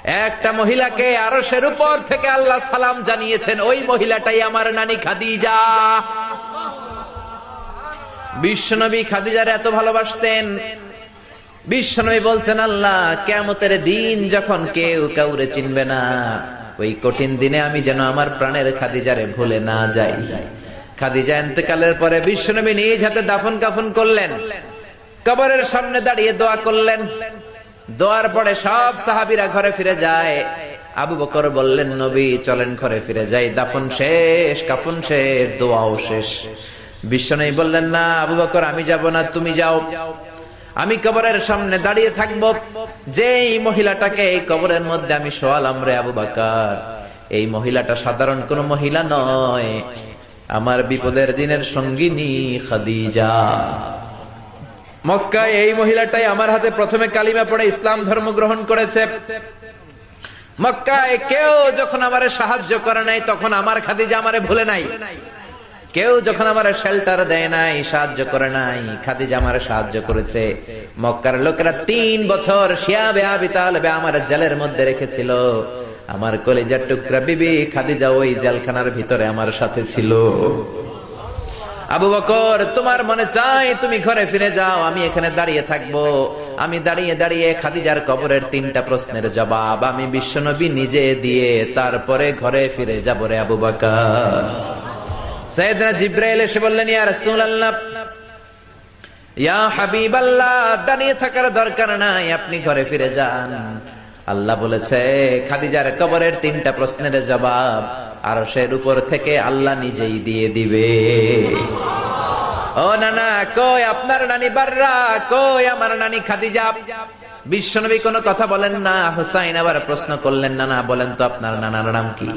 একটা মহিলাকে আরশের উপর থেকে আল্লাহ সালাম জানিয়েছেন, ওই মহিলাটাই আমার নানি খাদিজা। বিশ্বনবী খাদিজার এত ভালোবাসতেন, বিশ্বনবী বলতেন, আল্লাহ কিয়ামতের দিন যখন কেউ কাউরে চিনবে না, ওই কঠিন দিনে আমি যেন আমার প্রাণের খাদিজারে ভুলে না যাই। খাদিজা ইন্তেকালের পরে বিশ্বনবী নিজ হাতে দাফন কাফন করলেন, কবরের সামনে দাঁড়িয়ে দোয়া করলেন। দোয়ার পরে সব সাহাবীরা ঘরে ফিরে যায়। আবু বকর বললেন, নবী চলেন ঘরে ফিরে যাই, দাফন শেষ, কাফন শেষ, দোয়াও শেষ। বিশ্বনবী বললেন, না আবু বকর, আমি যাব না, তুমি যাও, আমি কবরের সামনে দাঁড়িয়ে থাকবো। যেই মহিলাটাকে এই কবরের মধ্যে আমি শোয়ালাম রে আবু বকর, এই মহিলাটা সাধারণ কোন মহিলা নয়, আমার বিপদের দিনের সঙ্গিনী খাদিজা। মক্কায় এই মহিলাটাই আমার হাতে প্রথমে কালিমা পড়ে ইসলাম ধর্ম গ্রহণ করেছে। মক্কায় কেউ যখন আমারে সাহায্য করে নাই, তখন আমার খাদিজা আমারে ভুলে নাই। কেউ যখন আমার শেল্টার দেয় নাই, সাহায্য করে নাই, খাদিজা আমারে সাহায্য করেছে। মক্কার লোকেরা 3 বছর শিয়াবে আবি তালেবে আমার জেলের মধ্যে রেখেছিল। আমার কলিজার টুকরা বিবি খাদিজা ওই জেলখানার ভিতরে আমার সাথে ছিল। আবু বকর, তোমার মনে চাই তুমি ঘরে ফিরে যাও, আমি এখানে দাঁড়িয়ে থাকবো। আমি দাঁড়িয়ে দাঁড়িয়ে খাদিজার কবরের 3টা প্রশ্নের জবাব আমি বিশ্বনবী নিজে দিয়ে তারপরে ঘরে ফিরে যাব রে আবু বকর। সাইয়েদনা জিবরাইল এসে বললেন, ইয়া রাসূলুল্লাহ, ইয়া হাবিবাল্লাহ, দাঁড়িয়ে থাকার দরকার নাই, আপনি ঘরে ফিরে যান। আল্লাহ বলেছে খাদিজার কবরের 3টা প্রশ্নের জবাব আরশের উপর থেকে আল্লাহ নিজেই দিয়ে দিবে। ও নানা, কই আপনার নানি বাররা, কই আমার নানি খাদিজা? বিশ্বনবী কোনো কথা বলেন না। হুসাইন আবার প্রশ্ন করলেন, নানা বলেন তো আপনার নানার নাম কি?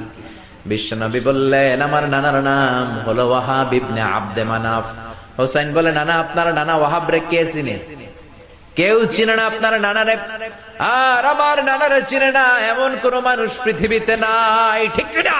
বিশ্বনবী বললেন, আমার নানার নাম হলো ওয়াহাব ইবনে আব্দে মানাফ। হুসাইন বলে, নানা আপনার নানা ওয়াহাব রে কে চিনে? কেউ চিনে না আপনার নানারে। আর আমার নানারে চিনে না এমন কোন মানুষ পৃথিবীতে নাই, ঠিক না?